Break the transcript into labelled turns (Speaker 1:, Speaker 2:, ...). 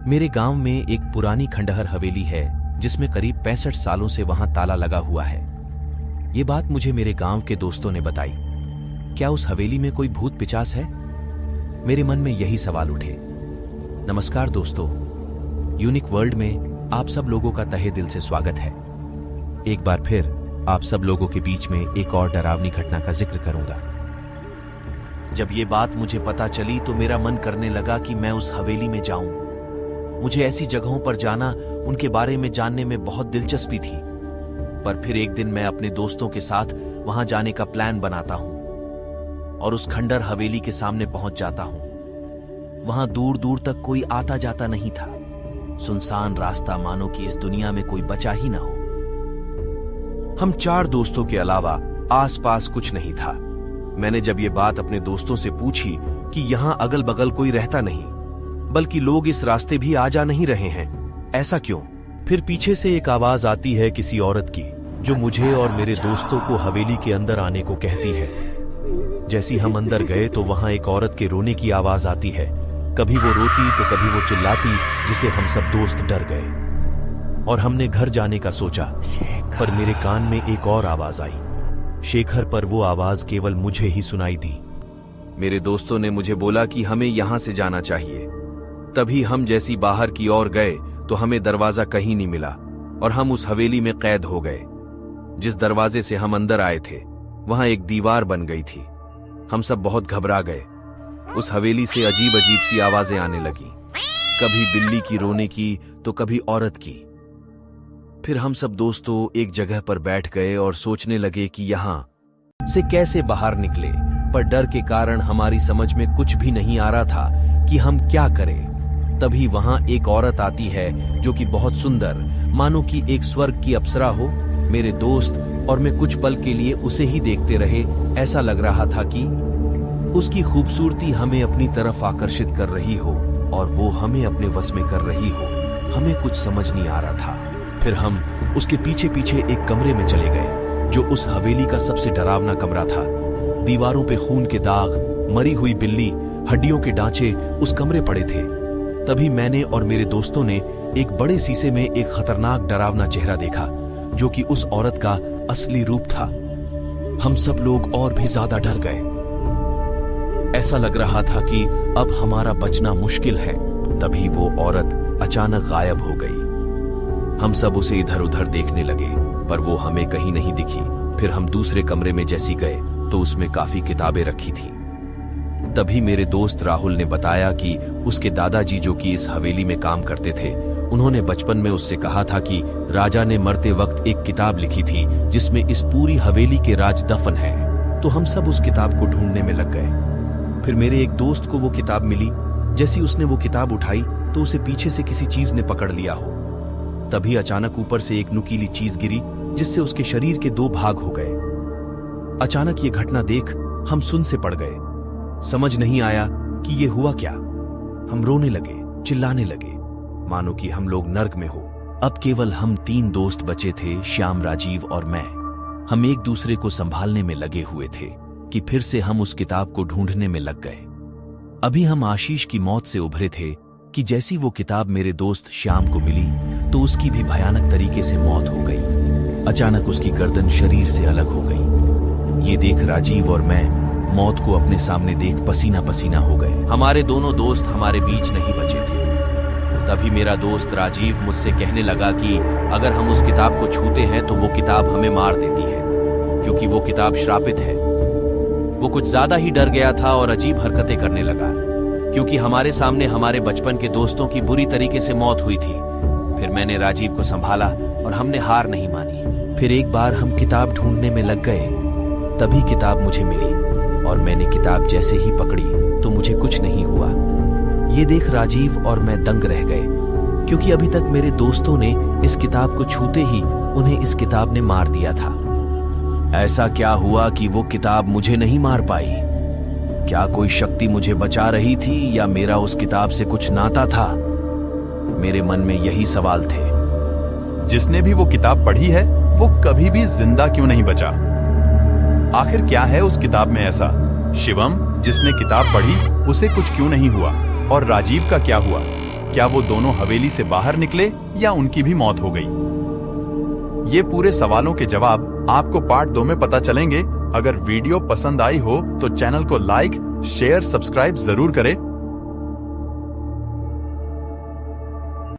Speaker 1: मेरे गांव में एक पुरानी खंडहर हवेली है जिसमें करीब 65 सालों से वहां ताला लगा हुआ है। ये बात मुझे मेरे गांव के दोस्तों ने बताई। क्या उस हवेली में कोई भूत पिचास है? मेरे मन में यही सवाल उठे। नमस्कार दोस्तों, यूनिक वर्ल्ड में आप सब लोगों का तहे दिल से स्वागत है। एक बार फिर आप सब लोगों के बीच में एक और डरावनी घटना का जिक्र करूंगा। जब ये बात मुझे पता चली तो मेरा मन करने लगा कि मैं उस हवेली में जाऊं। मुझे ऐसी जगहों पर जाना, उनके बारे में जानने में बहुत दिलचस्पी थी। पर फिर एक दिन मैं अपने दोस्तों के साथ वहां जाने का प्लान बनाता हूं और उस खंडहर हवेली के सामने पहुंच जाता हूं। वहां दूर दूर तक कोई आता जाता नहीं था। सुनसान रास्ता, मानो कि इस दुनिया में कोई बचा ही ना हो। हम 4 दोस्तों के अलावा आसपास कुछ नहीं था। मैंने जब ये बात अपने दोस्तों से पूछी कि यहां अगल बगल कोई रहता नहीं, बल्कि लोग इस रास्ते भी आ जा नहीं रहे हैं, ऐसा क्यों? फिर पीछे से एक आवाज आती है किसी औरत की, जो मुझे और मेरे दोस्तों को हवेली के अंदर आने को कहती है। जैसी हम अंदर गए तो वहां एक औरत के रोने की आवाज आती है। कभी वो रोती तो कभी वो चिल्लाती, जिसे हम सब दोस्त डर गए और हमने घर जाने का सोचा। पर मेरे कान में एक और आवाज आई, शेखर। पर वो आवाज केवल मुझे ही सुनाई दी। मेरे दोस्तों ने मुझे बोला कि हमें यहां से जाना चाहिए। तभी हम जैसी बाहर की ओर गए तो हमें दरवाजा कहीं नहीं मिला और हम उस हवेली में कैद हो गए। जिस दरवाजे से हम अंदर आए थे वहां एक दीवार बन गई थी। हम सब बहुत घबरा गए। उस हवेली से अजीब अजीब सी आवाजें आने लगी, कभी बिल्ली की रोने की तो कभी औरत की। फिर हम सब दोस्तों एक जगह पर बैठ गए और सोचने लगे कि यहां से कैसे बाहर निकले। पर डर के कारण हमारी समझ में कुछ भी नहीं आ रहा था कि हम क्या करें। तभी वहां एक औरत आती है जो कि बहुत सुंदर, मानो कि एक स्वर्ग की अप्सरा हो। मेरे दोस्त और मैं कुछ पल के लिए उसे ही देखते रहे। ऐसा लग रहा था कि उसकी खूबसूरती हमें अपनी तरफ आकर्षित कर रही हो और वो हमें अपने वश में कर रही हो। हमें कुछ समझ नहीं आ रहा था। फिर हम उसके पीछे पीछे एक कमरे में चले गए, जो उस हवेली का सबसे डरावना कमरा था। दीवारों पे खून के दाग, मरी हुई बिल्ली, हड्डियों के ढांचे उस कमरे पड़े थे। तभी मैंने और मेरे दोस्तों ने एक बड़े शीशे में एक खतरनाक डरावना चेहरा देखा, जो कि उस औरत का असली रूप था। हम सब लोग और भी ज्यादा डर गए। ऐसा लग रहा था कि अब हमारा बचना मुश्किल है। तभी वो औरत अचानक गायब हो गई। हम सब उसे इधर उधर देखने लगे, पर वो हमें कहीं नहीं दिखी। फिर हम दूसरे कमरे में जैसी गए तो उसमें काफी किताबें रखी थी। तभी मेरे दोस्त राहुल ने बताया कि उसके दादाजी, जो कि इस हवेली में काम करते थे, उन्होंने बचपन में उससे कहा था कि राजा ने मरते वक्त एक किताब लिखी थी जिसमें इस पूरी हवेली के राज दफन है। तो हम सब उस किताब को ढूंढने में लग गए। फिर मेरे एक दोस्त को वो किताब मिली। जैसी उसने वो किताब उठाई तो उसे पीछे से किसी चीज ने पकड़ लिया हो। तभी अचानक ऊपर से एक नुकीली चीज गिरी, जिससे उसके शरीर के 2 भाग हो गए। अचानक ये घटना देख हम सुन से पड़ गए। समझ नहीं आया कि ये हुआ क्या। हम रोने लगे, चिल्लाने लगे, मानो कि हम लोग नर्क में हो। अब केवल हम 3 दोस्त बचे थे, श्याम, राजीव और मैं। हम एक दूसरे को संभालने में लगे हुए थे कि फिर से हम उस किताब को ढूंढने में लग गए। अभी हम आशीष की मौत से उभरे थे कि जैसी वो किताब मेरे दोस्त श्याम को मिली तो उसकी भी भयानक तरीके से मौत हो गई। अचानक उसकी गर्दन शरीर से अलग हो गई। ये देख राजीव और मैं मौत को अपने सामने देख पसीना पसीना हो गए। हमारे दोनों दोस्त हमारे बीच नहीं बचे थे। तभी मेरा दोस्त राजीव मुझसे कहने लगा कि अगर हम उस किताब को छूते हैं तो वो किताब हमें मार देती है, क्योंकि वो किताब श्रापित है। वो कुछ ज्यादा ही डर गया था और अजीब हरकतें करने लगा, क्योंकि हमारे सामने हमारे बचपन के दोस्तों की बुरी तरीके से मौत हुई थी। फिर मैंने राजीव को संभाला और हमने हार नहीं मानी। फिर एक बार हम किताब ढूंढने में लग गए। तभी किताब मुझे मिली और मैंने किताब जैसे ही पकड़ी तो मुझे कुछ नहीं हुआ। ये देख राजीव और मैं दंग रह गए, क्योंकि अभी तक मेरे दोस्तों ने इस किताब को छूते ही उन्हें इस किताब ने मार दिया था। ऐसा क्या हुआ कि वो किताब मुझे नहीं मार पाई? क्या कोई शक्ति मुझे बचा रही थी या मेरा उस किताब से कुछ नाता था? मेरे मन में यही सवाल थे।
Speaker 2: जिसने भी वो किताब पढ़ी है वो कभी भी जिंदा क्यों नहीं बचा? आखिर क्या है उस किताब में ऐसा? शिवम, जिसने किताब पढ़ी, उसे कुछ क्यों नहीं हुआ? और राजीव का क्या हुआ? क्या वो दोनों हवेली से बाहर निकले या उनकी भी मौत हो गई? ये पूरे सवालों के जवाब आपको पार्ट 2 में पता चलेंगे। अगर वीडियो पसंद आई हो तो चैनल को लाइक, शेयर, सब्सक्राइब जरूर करें